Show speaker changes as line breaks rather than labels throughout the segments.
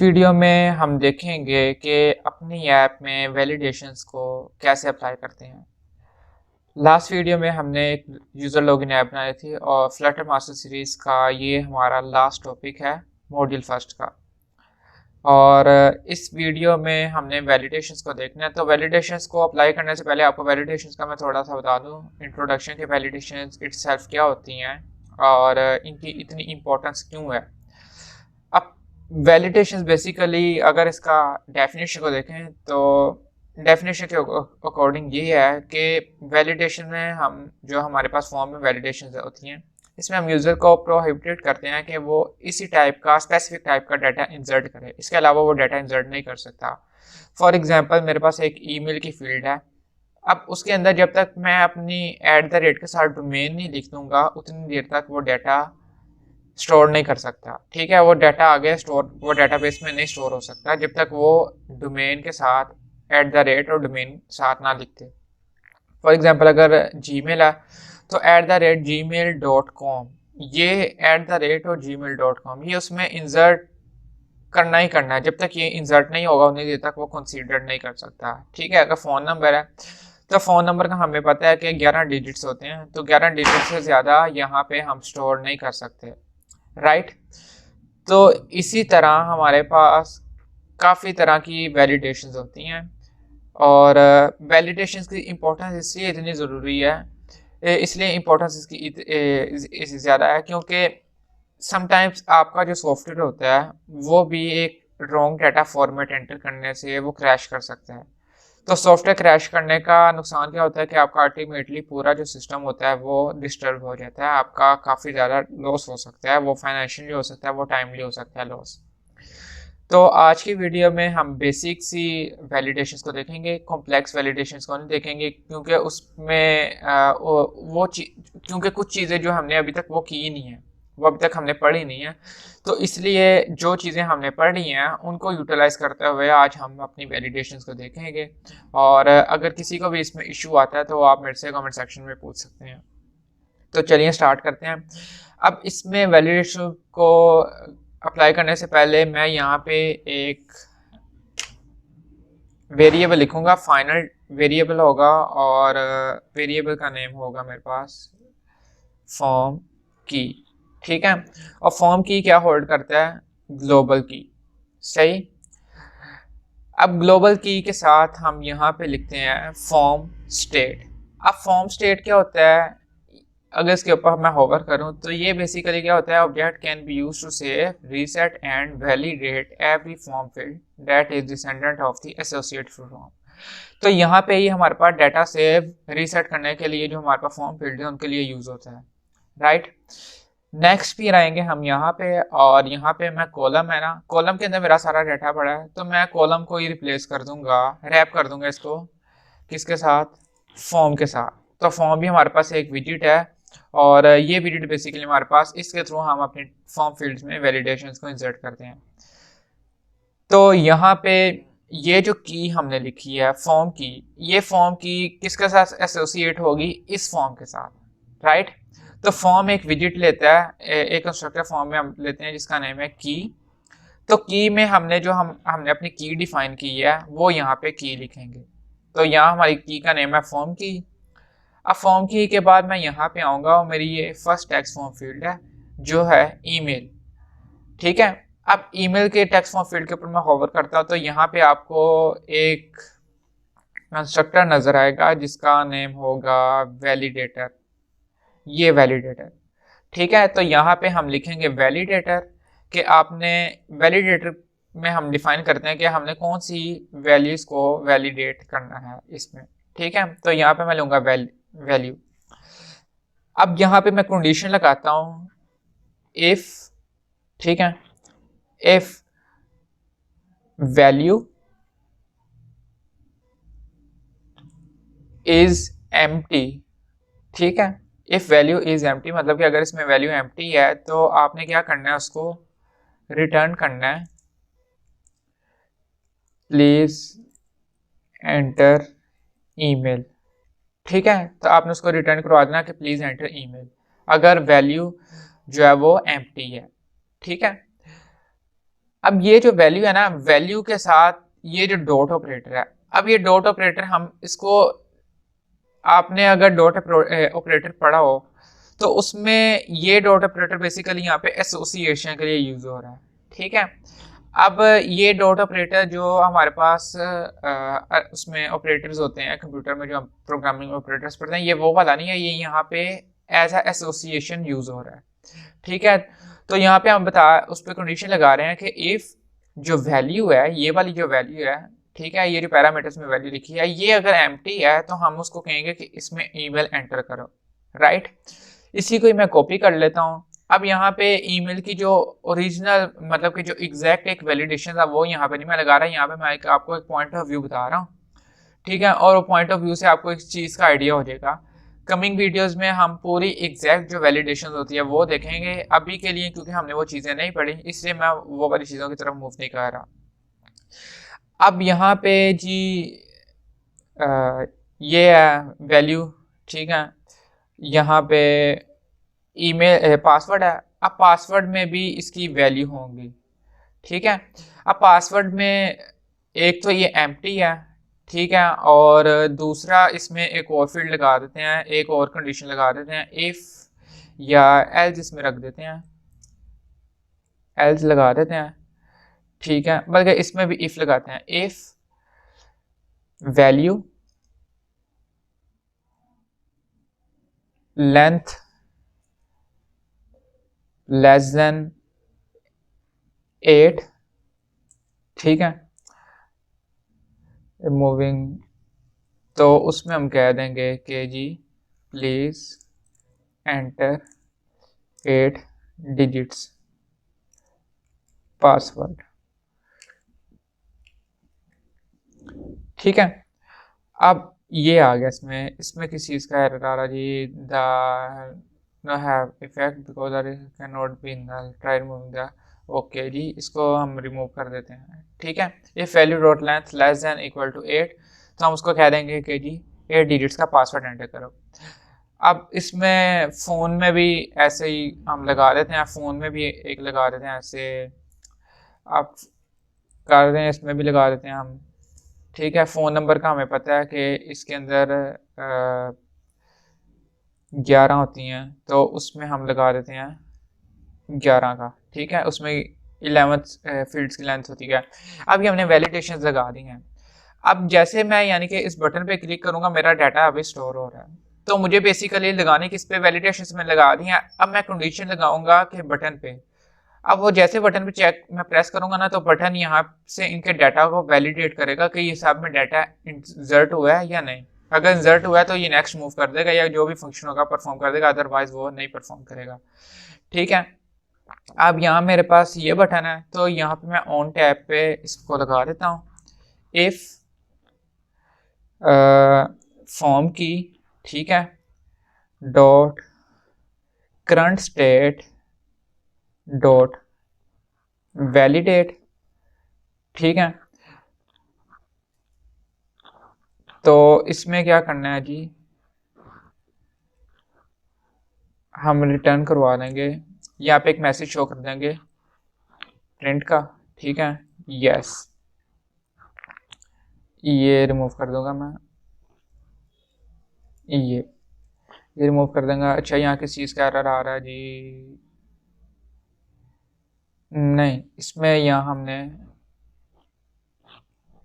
Video में हम देखेंगे कि अपनी ऐप में वैलिडेशंस को कैसे अप्लाई करते हैं। लास्ट वीडियो में हमने एक यूज़र लॉगिन ऐप बनाई थी और फ्लटर मास्टर सीरीज़ का ये हमारा लास्ट टॉपिक है मॉड्यूल फर्स्ट का। और इस वीडियो में हमने वैलिडेशंस को देखना है। तो वैलिडेशंस को अप्लाई करने से पहले आपको वैलिडेशंस का मैं थोड़ा सा बता दूं, इंट्रोडक्शन के वैलिडेशंस इटसेल्फ क्या होती हैं और इनकी इतनी इम्पोर्टेंस क्यों है। अब वैलिडेशंस बेसिकली अगर इसका डेफिनेशन को देखें तो डेफिनेशन के अकॉर्डिंग ये है कि वैलिडेशन में हम जो हमारे पास फॉर्म में वैलिडेशन होती हैं, इसमें हम यूज़र को प्रोहिबिटेड करते हैं कि वो इसी टाइप का स्पेसिफिक टाइप का डाटा इंसर्ट करे, इसके अलावा वो डाटा इंसर्ट नहीं कर सकता। फॉर एग्जांपल मेरे पास एक ईमेल की फील्ड है। अब उसके अंदर जब तक मैं अपनी @ के साथ डोमेन नहीं लिख दूंगा उतनी देर तक वो डाटा स्टोर नहीं कर सकता। ठीक है, वो डाटा आगे वो डाटाबेस में नहीं स्टोर हो सकता जब तक वो डोमेन के साथ @ और डोमेन साथ ना लिखते। फॉर एग्जांपल अगर जीमेल है तो @gmail.com, ये @ और gmail.com ये उसमें इंसर्ट करना ही करना है। जब तक ये इंसर्ट नहीं होगा उतनी देर तक वो कंसीडर नहीं कर सकता। ठीक है, अगर फ़ोन नंबर है तो फ़ोन नंबर का हमें पता है कि 11 डिजिट्स होते हैं, तो 11 डिजिट से ज़्यादा यहाँ पे हम स्टोर नहीं कर सकते, राइट। तो इसी तरह हमारे पास काफ़ी तरह की वैलिडेशंस होती हैं और वैलिडेशंस की इम्पोर्टेंस इसलिए इतनी ज़रूरी है, इसलिए इम्पोर्टेंस इसकी ज़्यादा है क्योंकि समटाइम्स आपका जो सॉफ्टवेयर होता है वो भी एक रॉन्ग डाटा फॉर्मेट एंटर करने से वो क्रैश कर सकता है। तो सॉफ्टवेयर क्रैश करने का नुकसान क्या होता है कि आपका अल्टीमेटली पूरा जो सिस्टम होता है वो डिस्टर्ब हो जाता है, आपका काफ़ी ज़्यादा लॉस हो सकता है, वो फाइनेंशियली हो सकता है, वो टाइमली हो सकता है लॉस। तो आज की वीडियो में हम बेसिक सी वैलिडेशंस को देखेंगे, कॉम्प्लेक्स वैलिडेशंस को नहीं देखेंगे क्योंकि उसमें क्योंकि कुछ चीज़ें जो हमने अभी तक वो की नहीं है, वो अभी तक हमने पढ़ी नहीं है। तो इसलिए जो चीज़ें हमने पढ़ी हैं उनको यूटिलाइज करते हुए आज हम अपनी वैलिडेशंस को देखेंगे। और अगर किसी को भी इसमें इशू आता है तो आप मेरे से कमेंट सेक्शन में पूछ सकते हैं। तो चलिए स्टार्ट करते हैं। अब इसमें वैलिडेशन को अप्लाई करने से पहले मैं यहाँ पे एक वेरिएबल लिखूंगा, फाइनल वेरिएबल होगा और वेरिएबल का नेम होगा मेरे पास फॉर्म की। ठीक है, और फॉर्म की क्या होल्ड करता है? ग्लोबल की। सही। अब ग्लोबल की के साथ हम यहाँ पे लिखते हैं फॉर्म स्टेट। अब फॉर्म स्टेट क्या होता है? अगर इसके ऊपर मैं होवर करूं तो ये बेसिकली क्या होता है? Object can be used to save, reset and validate every form field that is descendant of the associate form. तो यहाँ पे ही हमारे पास डाटा सेव रीसेट करने के लिए जो हमारे पास फॉर्म फील्ड है उनके लिए यूज होता है, राइट। नेक्स्ट फिर आएंगे हम यहाँ पे और यहाँ पे मैं कॉलम है ना, कॉलम के अंदर मेरा सारा डाटा पड़ा है तो मैं कॉलम को ही रिप्लेस कर दूंगा, रैप कर दूंगा इसको किसके साथ? फॉर्म के साथ। तो फॉर्म भी हमारे पास एक विजिट है और ये विजिट बेसिकली हमारे पास, इसके थ्रू हम अपने फॉर्म फील्ड्स में वैलिडेशंस को इंसर्ट करते हैं। तो यहाँ पे ये जो की हमने लिखी है फॉर्म की, ये फॉर्म की किसके साथ एसोसिएट होगी? इस फॉर्म के साथ, राइट। तो फॉर्म एक विजिट लेता है, एक कंस्ट्रक्टर फॉर्म में हम लेते हैं जिसका नेम है की। तो की में हमने जो हमने अपनी की डिफाइन की है वो यहाँ पे की लिखेंगे। तो यहाँ हमारी की का नेम है फॉर्म की। अब फॉर्म की के बाद मैं यहाँ पे आऊँगा और मेरी ये फर्स्ट टेक्स्ट फॉर्म फील्ड है जो है ईमेल। ठीक है, अब ईमेल के टेक्स्ट फॉर्म फील्ड के ऊपर मैं होवर करता हूँ तो यहाँ पे आपको एक कंस्ट्रक्टर नजर आएगा जिसका नेम होगा वैलिडेटर। ये वैलिडेटर, ठीक है। तो यहाँ पे हम लिखेंगे वैलिडेटर कि आपने वैलिडेटर में हम डिफाइन करते हैं कि हमने कौन सी वैल्यूज को वैलिडेट करना है इसमें। ठीक है, तो यहाँ पे मैं लूंगा वैल्यू। अब यहाँ पे मैं कंडीशन लगाता हूँ इफ, ठीक है, इफ वैल्यू इज एम्प्टी। ठीक है, इफ वैल्यू इज एम्प्टी मतलब कि अगर इसमें वैल्यू एम्प्टी है तो आपने क्या करना है? उसको रिटर्न करना है प्लीज एंटर ईमेल। ठीक है, तो आपने उसको रिटर्न करवा देना कि प्लीज एंटर ईमेल अगर वैल्यू जो है वो एम्प्टी है। ठीक है, अब ये जो वैल्यू है ना, वैल्यू के साथ ये जो डॉट ऑपरेटर है, अब ये डॉट ऑपरेटर हम इसको, आपने अगर डॉट ऑपरेटर पढ़ा हो तो उसमें ये डॉट ऑपरेटर बेसिकली यहाँ पे एसोसिएशन के लिए यूज हो रहा है। ठीक है, अब ये डॉट ऑपरेटर जो हमारे पास उसमें ऑपरेटर्स होते हैं कंप्यूटर में, जो हम प्रोग्रामिंग ऑपरेटर्स पढ़ते हैं, ये वो वाला नहीं है, ये यहाँ पे एज अ एसोसिएशन यूज हो रहा है। ठीक है, तो यहाँ पे हम उस पर कंडीशन लगा रहे हैं कि इफ जो वैल्यू है, ये वाली जो वैल्यू है, ठीक है, ये जो पैरामीटर्स में वैल्यू लिखी है, ये अगर एम्प्टी है तो हम उसको कहेंगे कि इसमें ईमेल एंटर करो। राइट, इसी को ही मैं कॉपी कर लेता हूँ। अब यहाँ पे ईमेल की जो ओरिजिनल, मतलब कि जो एग्जैक्ट एक वैलिडेशन था, वो यहाँ पे नहीं मैं लगा रहा, यहाँ पे मैं आपको एक पॉइंट ऑफ व्यू बता रहा हूँ। ठीक है, और वो पॉइंट ऑफ व्यू से आपको इस चीज़ का आइडिया हो जाएगा। कमिंग वीडियोस में हम पूरी एग्जैक्ट जो वैलिडेशन होती है वो देखेंगे। अभी के लिए क्योंकि हमने वो चीज़ें नहीं पढ़ी, इसलिए मैं वो वाली चीज़ों की तरफ मूव नहीं कर रहा। अब यहाँ पे जी ये है वैल्यू। ठीक है, यहाँ पे ईमेल पासवर्ड है। अब पासवर्ड में भी इसकी वैल्यू होंगी। ठीक है, अब पासवर्ड में एक तो ये एम्प्टी है, ठीक है, और दूसरा इसमें एक और फील्ड लगा देते हैं, एक और कंडीशन लगा देते हैं, इफ या एल्स इसमें रख देते हैं, एल्स लगा देते हैं। ठीक है, बल्कि इसमें भी इफ लगाते हैं, if value length less then 8। ठीक है, मूविंग, तो उसमें हम कह देंगे कि जी प्लीज एंटर 8 डिजिट्स पासवर्ड। ठीक है, अब ये आ गया, इसमें इसमें किस चीज़ का एरर आ रहा जी, the no have effect because R can not be in the try removing the. Okay जी, इसको हम रिमूव कर देते हैं। ठीक है, if value dot length less than equal to 8, तो हम उसको कह देंगे कि जी 8 डिजिट्स का पासवर्ड एंटर करो। अब इसमें फ़ोन में भी ऐसे ही हम लगा देते हैं, फ़ोन में भी एक लगा देते हैं ऐसे, आप कर रहे हैं, इसमें भी लगा देते हैं हम। ठीक है, फ़ोन नंबर का हमें पता है कि इसके अंदर 11 होती हैं, तो उसमें हम लगा देते हैं 11 का। ठीक है, उसमें 11 फील्ड्स की लेंथ होती है। अब ये हमने वैलिडेशन लगा दी हैं। अब जैसे मैं यानी कि इस बटन पे क्लिक करूंगा, मेरा डाटा अभी स्टोर हो रहा है, तो मुझे बेसिकली लगाने किस पे, वैलिडेशन में लगा दी हैं। अब मैं कंडीशन लगाऊंगा कि बटन पे, अब वो जैसे बटन पे चेक मैं प्रेस करूंगा ना, तो बटन यहाँ से इनके डाटा को वैलिडेट करेगा कि ये सब में डाटा इंसर्ट हुआ है या नहीं। अगर इंसर्ट हुआ है तो ये नेक्स्ट मूव कर देगा या जो भी फंक्शन होगा परफॉर्म कर देगा, अदरवाइज वो नहीं परफॉर्म करेगा। ठीक है, अब यहाँ मेरे पास ये बटन है, तो यहाँ पे मैं ऑन टैब पे इसको लगा देता हूँ, इफ फॉर्म की, ठीक है, dot current state dot validate. ठीक है, तो इसमें क्या करना है जी, हम रिटर्न करवा देंगे, यहाँ पे एक मैसेज शो कर देंगे प्रिंट का। ठीक है, यस, ये रिमूव कर दूंगा मैं, ये रिमूव कर देंगे। अच्छा, यहाँ किस चीज़ का एरर आ रहा है जी, नहीं इसमें यहाँ हमने,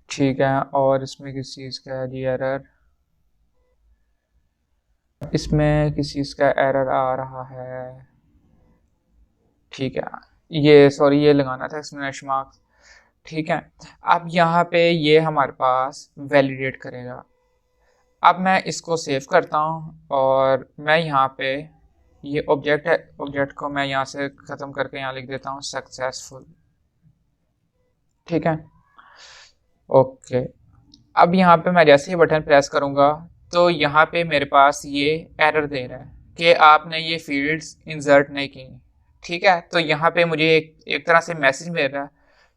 ठीक है, और इसमें किस चीज़ का है जी एरर, इसमें किस चीज़ का एरर आ रहा है। ठीक है, ये सॉरी, ये लगाना था एक्सक्लेमेशन मार्क्स। ठीक है, अब यहाँ पे ये हमारे पास वैलिडेट करेगा। अब मैं इसको सेव करता हूँ और मैं यहाँ पे ये ऑब्जेक्ट है, ऑब्जेक्ट को मैं यहाँ से ख़त्म करके यहाँ लिख देता हूँ सक्सेसफुल। ठीक है, ओके। अब यहाँ पे मैं जैसे ही बटन प्रेस करूँगा तो यहाँ पे मेरे पास ये एरर दे रहा है कि आपने ये फील्ड्स इंसर्ट नहीं की। ठीक है, तो यहाँ पे मुझे एक तरह से मैसेज मिल रहा है।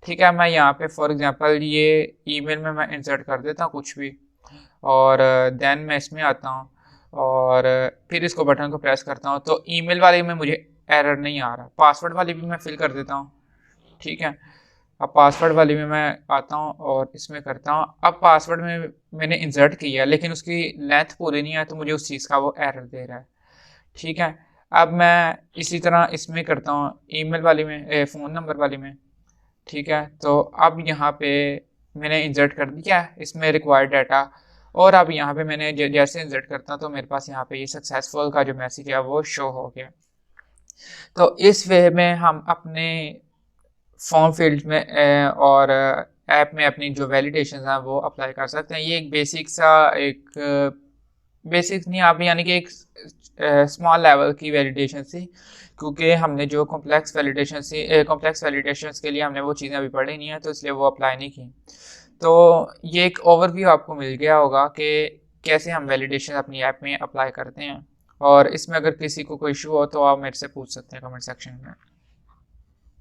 ठीक है, मैं यहाँ पे फॉर एग्जांपल ये ईमेल में मैं इंसर्ट कर देता हूँ कुछ भी, और देन मैं इसमें आता हूँ और फिर इसको बटन को प्रेस करता हूँ, तो ईमेल वाले में मुझे एरर नहीं आ रहा, पासवर्ड वाली भी मैं फिल कर देता हूँ। ठीक है, अब पासवर्ड वाली में मैं आता हूँ और इसमें करता हूँ। अब पासवर्ड में मैंने इंसर्ट किया लेकिन उसकी लेंथ पूरी नहीं है, तो मुझे उस चीज़ का वो एरर दे रहा है। ठीक है, अब मैं इसी तरह इसमें करता हूँ, ईमेल वाली में, फ़ोन नंबर वाली में। ठीक है, तो अब यहाँ पे मैंने इंसर्ट कर दिया इसमें रिक्वायर्ड डाटा, और अब यहाँ पे मैंने जैसे इंसर्ट करता हूँ तो मेरे पास यहाँ पे ये सक्सेसफुल का जो मैसेज है वो शो हो गया। तो इस वे में हम अपने फॉर्म फील्ड में और ऐप में अपनी जो वैलिडेशन हैं वो अप्लाई कर सकते हैं। ये एक बेसिक सा एक बेसिक नहीं, आप यानी कि एक स्मॉल लेवल की वैलिडेशन थी, क्योंकि हमने जो कॉम्प्लेक्स वैलिडेशन के लिए हमने वो चीज़ें अभी पढ़ी नहीं है, तो इसलिए वो अप्लाई नहीं की। तो ये एक ओवरव्यू आपको मिल गया होगा कि कैसे हम वैलिडेशन अपनी ऐप में अप्लाई करते हैं, और इसमें अगर किसी को कोई इशू हो तो आप मेरे से पूछ सकते हैं कमेंट सेक्शन में।